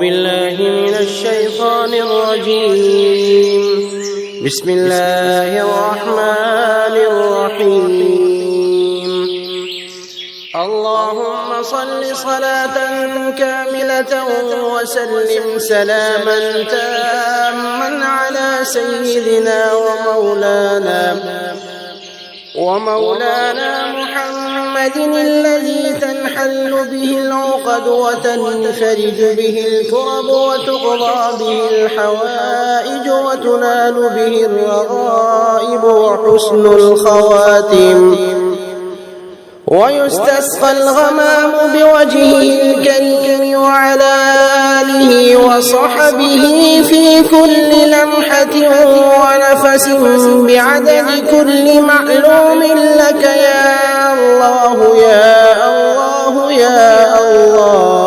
بالله من الشيطان الرجيم. بسم الله الرحمن الرحيم. اللهم صل صلاة كاملة وسلم سلاما تاما على سيدنا ومولانا محمد الذي تنحل به العقد وتنفرج به الكرب وتقضى به الحوائج وتنال به الرغائب وحسن الخواتم ويستسقى الغمام بوجهه الكريم وعلى آله وصحبه في كل لمحة ونفس بعدد كل معلوم لك يا الله يا الله يا الله.